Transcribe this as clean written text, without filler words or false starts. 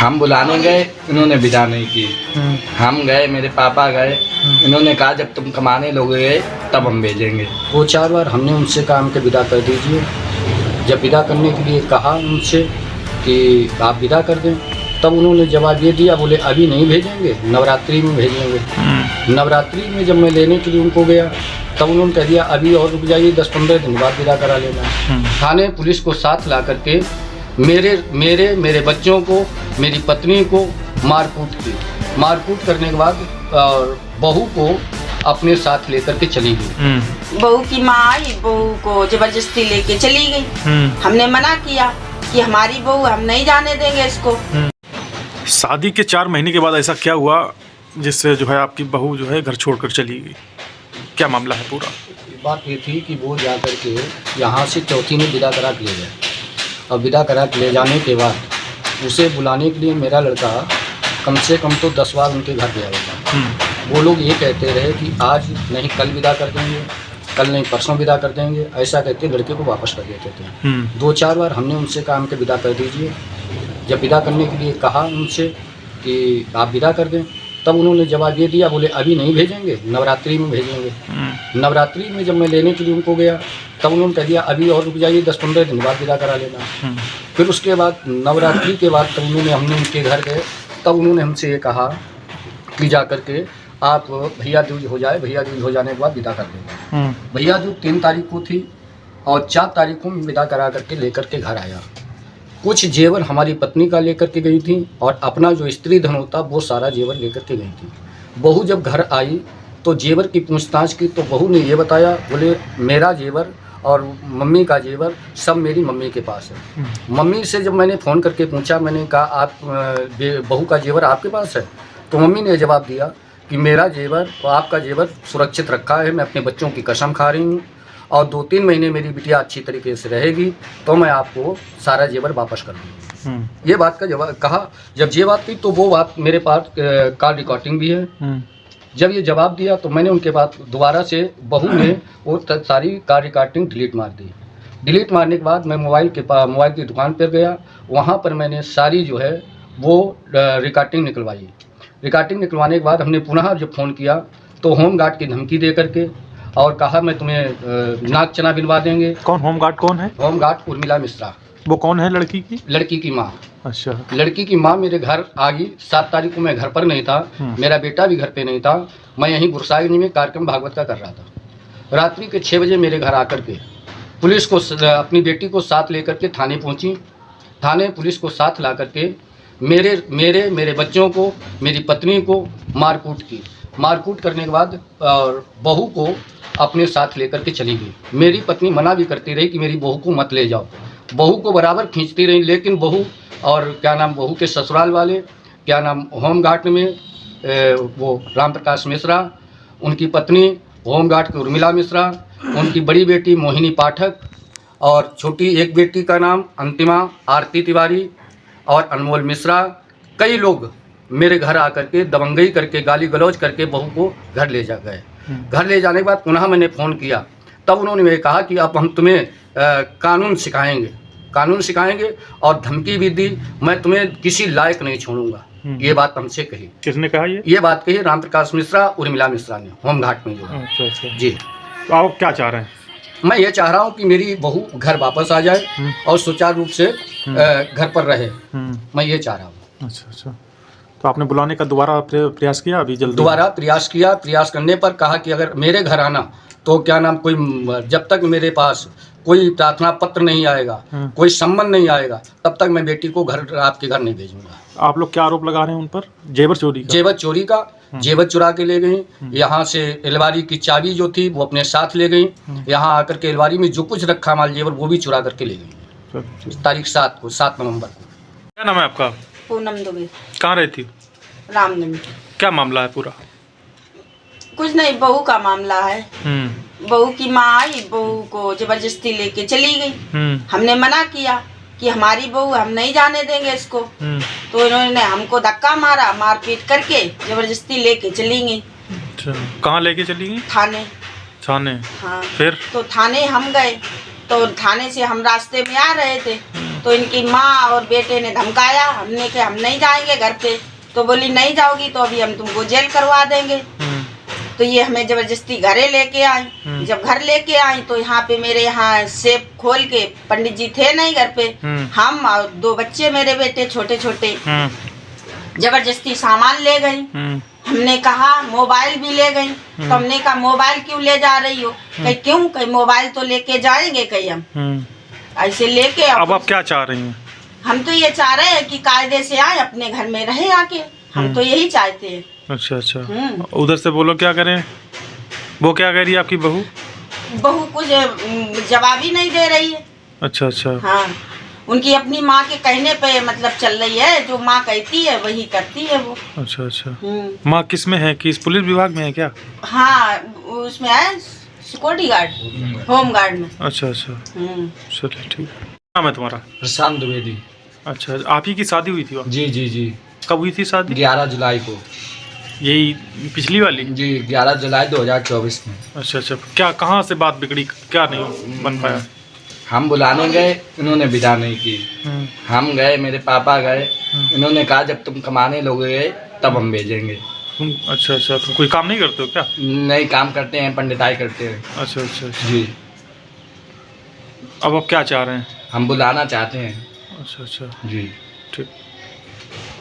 हम बुलाने गए, इन्होंने विदा नहीं की। हम गए, मेरे पापा गए, इन्होंने कहा जब तुम कमाने लोगे तब हम भेजेंगे। 2-4 बार हमने उनसे कहा कि विदा कर दीजिए। जब विदा करने के लिए कहा उनसे कि आप विदा कर दें, तब उन्होंने जवाब ये दिया, बोले अभी नहीं भेजेंगे, नवरात्रि में भेजेंगे। नवरात्रि में जब मैं लेने के लिए उनको गया, तब उन्होंने कह दिया अभी और रुक जाइए, 10-15 दिन बाद विदा करा लेना। थाने पुलिस को साथ ला करके मेरे बच्चों को, मेरी पत्नी को मारकूट की। मारकूट करने के बाद बहू को अपने साथ लेकर के चली गई। बहू की माँ आई, बहू को जबरदस्ती लेके चली गई। हमने मना किया कि हमारी बहू, हम नहीं जाने देंगे इसको। शादी के 4 महीने के बाद ऐसा क्या हुआ जिससे जो है आपकी बहू जो है घर छोड़कर चली गई? क्या मामला है पूरा? बात ये थी कि वो जा कर के यहाँ से चौथी में विदा करा के ले गए। अब विदा करा के ले जाने के बाद उसे बुलाने के लिए मेरा लड़का कम से कम तो 10 बार उनके घर गया होगा। वो लोग ये कहते रहे कि आज नहीं कल विदा कर देंगे, कल नहीं परसों विदा कर देंगे, ऐसा कहते लड़के को वापस कर देते थे। 2-4 बार हमने उनसे कहा कि विदा कर दीजिए। जब विदा करने के लिए कहा उनसे कि आप विदा कर दें, तब उन्होंने जवाब ये दिया, बोले अभी नहीं भेजेंगे, नवरात्रि में भेजेंगे। नवरात्रि में जब मैं लेने के लिए उनको गया, तब उन्होंने कह दिया अभी और रुक जाइए, 10-15 दिन बाद विदा करा लेना। फिर उसके बाद नवरात्रि के बाद तब हमने उनके घर गए, तब उन्होंने हमसे ये कहा कि जा कर के आप भैया दूज हो जाए, भैया दूज हो जाने के बाद विदा कर देंगे। भैया दूज 3 तारीख को थी और 4 तारीख को विदा करा करके लेकर के घर आया। कुछ जेवर हमारी पत्नी का लेकर के गई थी और अपना जो स्त्री धन होता वो सारा जेवर लेकर के गई थी। बहू जब घर आई तो जेवर की पूछताछ की तो बहू ने ये बताया, बोले मेरा जेवर और मम्मी का जेवर सब मेरी मम्मी के पास है। मम्मी से जब मैंने फ़ोन करके पूछा, मैंने कहा आप बहू का जेवर आपके पास है? तो मम्मी ने जवाब दिया कि मेरा जेवर और आपका जेवर सुरक्षित रखा है, मैं अपने बच्चों की कसम खा रही हूँ और 2-3 महीने मेरी बिटिया अच्छी तरीके से रहेगी तो मैं आपको सारा जेवर वापस कर दूँगी। ये बात का जवाब कहा। जब ये बात की तो वो बात मेरे पास कॉल रिकॉर्डिंग भी है। जब ये जवाब दिया तो मैंने उनके बाद दोबारा से बहू ने वो सारी कॉल रिकॉर्डिंग डिलीट मार दी। डिलीट मारने के बाद मैं मोबाइल की दुकान पर गया, वहाँ पर मैंने सारी जो है वो रिकॉर्डिंग निकलवाई। रिकॉर्डिंग निकलवाने के बाद हमने पुनः जब फ़ोन किया तो होमगार्ड की धमकी दे करके और कहा मैं तुम्हें नाक चना बिलवा देंगे। कौन होमगार्ड कौन है? होमगार्ड उर्मिला मिश्रा। वो कौन है लड़की की? लड़की की माँ। अच्छा। लड़की की माँ मेरे घर आ गई। 7 तारीख को मैं घर पर नहीं था, मेरा बेटा भी घर पे नहीं था, मैं यहीं गुरसागनी में कार्यक्रम भागवत का कर रहा था। रात्रि के 6 बजे मेरे घर आकर के पुलिस को अपनी बेटी को साथ लेकर के थाने पहुँची। थाने पुलिस को साथ ला करके मेरे बच्चों को, मेरी पत्नी को मारकूट की। मारकूट करने के बाद बहू को अपने साथ लेकर के चली गई। मेरी पत्नी मना भी करती रही कि मेरी बहू को मत ले जाओ। बहू को बराबर खींचती रही, लेकिन बहू और बहू के ससुराल वाले होमगार्ड में वो राम प्रकाश मिश्रा, उनकी पत्नी होमगार्ड की उर्मिला मिश्रा, उनकी बड़ी बेटी मोहिनी पाठक और छोटी एक बेटी का नाम अंतिमा आरती तिवारी और अनमोल मिश्रा, कई लोग मेरे घर आकर के दबंगई करके गाली गलौज करके बहू को घर ले जा गए। घर ले जाने के बाद पुनः मैंने फ़ोन किया, तब उन्होंने मुझे कहा कि अब हम तुम्हें कानून सिखाएंगे और धमकी भी दी, मैं तुम्हें किसी लायक नहीं छोड़ूंगा। ये बात हमसे कही। किसने कहा ये बात कही राम प्रकाश मिश्रा, उर्मिला मिश्रा ने, होमगार्ड में जो है। अच्छा। जी। तो आप क्या चाह रहे हैं? मैं ये चाह रहा हूँ कि मेरी बहू घर वापस आ जाए और सुचारू रूप से घर पर रहे। मैं ये चाह रहा हूँ। अच्छा। तो आपने बुलाने का दोबारा प्रयास किया? अभी जल्दी दोबारा प्रयास किया। प्रयास करने पर कहा कि अगर मेरे घर आना तो कोई जब तक मेरे पास कोई प्रार्थना पत्र नहीं आएगा, कोई सम्मन नहीं आएगा, तब तक मैं बेटी को आपके घर नहीं भेजूंगा। आप लोग क्या आरोप लगा रहे हैं उन पर? जेवर चोरी का। जेवर चुरा के ले गई। यहाँ से अलमारी की चाबी जो थी वो अपने साथ ले गई। यहाँ आकर के अलमारी में जो कुछ रखा माल जेवर वो भी चुरा करके ले गई। तारीख 7 नवंबर को। क्या नाम है आपका? पूनम दुबे। कहाँ रहती हो? रामनगर। क्या मामला है पूरा? कुछ नहीं, बहू का मामला है। बहू की माँ आई, बहू को जबरदस्ती लेके चली गई। हमने मना किया कि हमारी बहू, हम नहीं जाने देंगे इसको। तो इन्होंने हमको धक्का मारा, मारपीट करके जबरदस्ती लेके चली गई। अच्छा, कहाँ लेके चली गई? थाने। हाँ। फिर? तो थाने हम गए, तो थाने से हम रास्ते में आ रहे थे तो इनकी माँ और बेटे ने धमकाया। हमने कहा हम नहीं जाएंगे घर पे, तो बोली नहीं जाओगी तो अभी हम तुमको जेल करवा देंगे। तो ये हमें जबरदस्ती घरे लेके आई। जब घर लेके आई तो यहाँ पे मेरे यहाँ सेफ खोल के, पंडित जी थे नहीं घर पे, हम और 2 बच्चे मेरे बेटे छोटे छोटे जबरदस्ती सामान ले गई। हमने कहा मोबाइल भी ले गई। तो हमने कहा मोबाइल क्यों ले जा रही हो? कहीं क्यों? कहीं मोबाइल तो लेके जाएंगे कहीं हम ऐसे लेके। अब आप क्या चाह रही हैं? हम तो ये चाह रहे हैं कि कायदे से आए, अपने घर में रहे आके। हम तो यही चाहते हैं। अच्छा अच्छा। उधर से बोलो क्या करें? वो क्या कह रही है आपकी बहू? बहू कुछ जवाब ही नहीं दे रही है। अच्छा अच्छा। हाँ, उनकी अपनी माँ के कहने पे मतलब चल रही है, जो माँ कहती है वही करती है वो। अच्छा अच्छा। माँ किस में है? किस पुलिस विभाग में है क्या? हाँ, उसमें है सिक्योरिटी गार्ड, होम गार्ड में। अच्छा अच्छा, चलिए ठीक है। नाम है तुम्हारा? प्रशांत द्विवेदी। अच्छा, आप ही की शादी हुई थी वहाँ? जी जी जी। कब हुई थी शादी? 11 जुलाई को। यही पिछली वाली? जी, 11 जुलाई 2024 में। अच्छा अच्छा। क्या, कहाँ से बात बिगड़ी, क्या नहीं बन पाया? हम बुलाने गए, इन्होंने विदा नहीं की। हम गए, मेरे पापा गए, इन्होंने कहा जब तुम कमाने लोगे तब हम भेजेंगे। अच्छा अच्छा। तुम कोई काम नहीं करते हो क्या? नहीं, काम करते हैं, पंडिताई करते हैं। अच्छा अच्छा जी। अब आप क्या चाह रहे हैं? हम बुलाना चाहते हैं। अच्छा अच्छा जी। ठीक।